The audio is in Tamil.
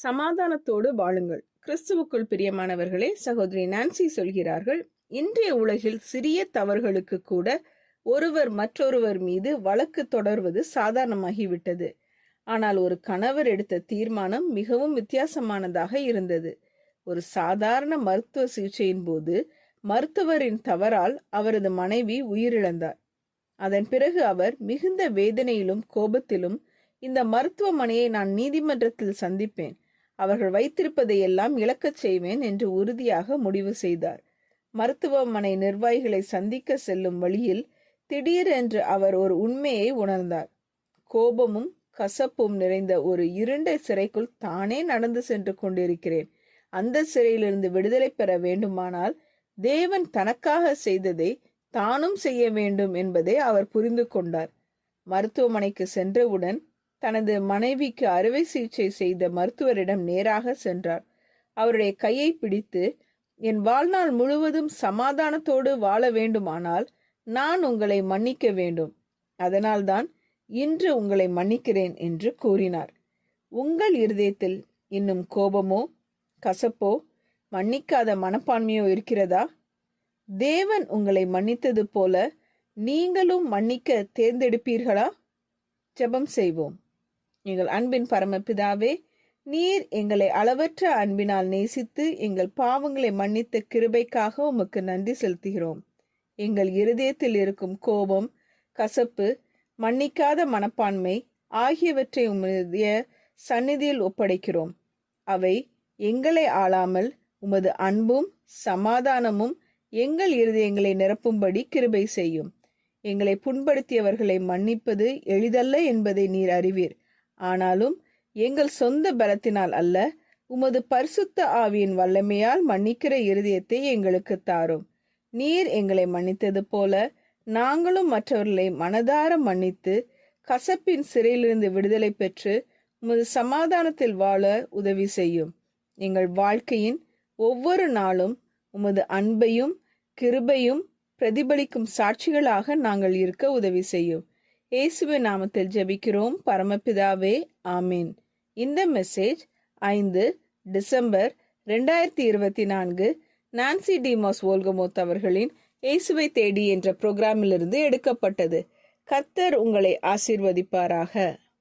சமாதானத்தோடு வாழுங்கள். கிறிஸ்துவுக்குள் பிரியமானவர்களே, சகோதரி நான்சி சொல்கிறார்கள், இன்றைய உலகில் சிறிய தவறுகளுக்கு கூட ஒருவர் மற்றொருவர் மீது வழக்கு தொடர்வது சாதாரணமாகிவிட்டது. ஆனால் ஒரு கணவர் எடுத்த தீர்மானம் மிகவும் வித்தியாசமானதாக இருந்தது. ஒரு சாதாரண மருத்துவ சிகிச்சையின் போது மருத்துவரின் தவறால் அவரது மனைவி உயிரிழந்தார். அதன் பிறகு அவர் மிகுந்த வேதனையிலும் கோபத்திலும், இந்த மருத்துவமனையை நான் நீதிமன்றத்தில் சந்திப்பேன், அவர்கள் வைத்திருப்பதை எல்லாம் இழக்கச் செய்வேன் என்று உறுதியாக முடிவு செய்தார். மருத்துவமனை நிர்வாகிகளை சந்திக்க செல்லும் வழியில் திடீரென்று அவர் ஒரு உண்மையை உணர்ந்தார். கோபமும் கசப்பும் நிறைந்த ஒரு இருண்ட சிறைக்குள் தானே நடந்து சென்று கொண்டிருக்கிறேன். அந்த சிறையிலிருந்து விடுதலை பெற வேண்டுமானால் தேவன் தனக்காக செய்ததை தானும் செய்ய வேண்டும் என்பதை அவர் புரிந்து கொண்டார். மருத்துவமனைக்கு சென்றவுடன் தனது மனைவிக்கு அறுவை சிகிச்சை செய்த மருத்துவரிடம் நேராக சென்றார். அவருடைய கையை பிடித்து, என் வாழ்நாள் முழுவதும் சமாதானத்தோடு வாழ வேண்டுமானால் நான் உங்களை மன்னிக்க வேண்டும். அதனால்தான் இன்று உங்களை மன்னிக்கிறேன் என்று கூறினார். உங்கள் இருதயத்தில் இன்னும் கோபமோ கசப்போ மன்னிக்காத மனப்பான்மையோ இருக்கிறதா? தேவன் உங்களை மன்னித்தது போல நீங்களும் மன்னிக்க தேர்ந்தெடுப்பீர்களா? ஜெபம் செய்வோம். எங்கள் அன்பின் பரமபிதாவே, நீர் எங்களை அளவற்ற அன்பினால் நேசித்து எங்கள் பாவங்களை மன்னித்த கிருபைக்காக உமக்கு நன்றி செலுத்துகிறோம். எங்கள் இருதயத்தில் இருக்கும் கோபம், கசப்பு, மன்னிக்காத மனப்பான்மை ஆகியவற்றை உமது சந்நிதியில் ஒப்படைக்கிறோம். அவை எங்களை ஆளாமல் உமது அன்பும் சமாதானமும் எங்கள் இருதயங்களை நிரப்பும்படி கிருபை செய்யும். எங்களை புண்படுத்தியவர்களை மன்னிப்பது எளிதல்ல என்பதை நீர் அறிவீர். ஆனாலும் எங்கள் சொந்த பலத்தினால் அல்ல, உமது பரிசுத்த ஆவியின் வல்லமையால் மன்னிக்கிற இருதயத்தை எங்களுக்கு தாரும். நீர் எங்களை மன்னித்தது போல நாங்களும் மற்றவர்களை மனதார மன்னித்து கசப்பின் சிறையிலிருந்து விடுதலை பெற்று உமது சமாதானத்தில் வாழ உதவி செய்யும். எங்கள் வாழ்க்கையின் ஒவ்வொரு நாளும் உமது அன்பையும் கிருபையும் பிரதிபலிக்கும் சாட்சிகளாக நாங்கள் இருக்க உதவி செய்யும். இயேசுவின் நாமத்தில் ஜெபிக்கிறோம் பரமபிதாவே, ஆமீன். இந்த மெசேஜ் 5 டிசம்பர் 2024 நான்சி டிமாஸ் வோல்கமோத் அவர்களின் இயேசுவை தேடி என்ற புரோகிராமிலிருந்து எடுக்கப்பட்டது. கர்த்தர் உங்களை ஆசீர்வதிப்பாராக.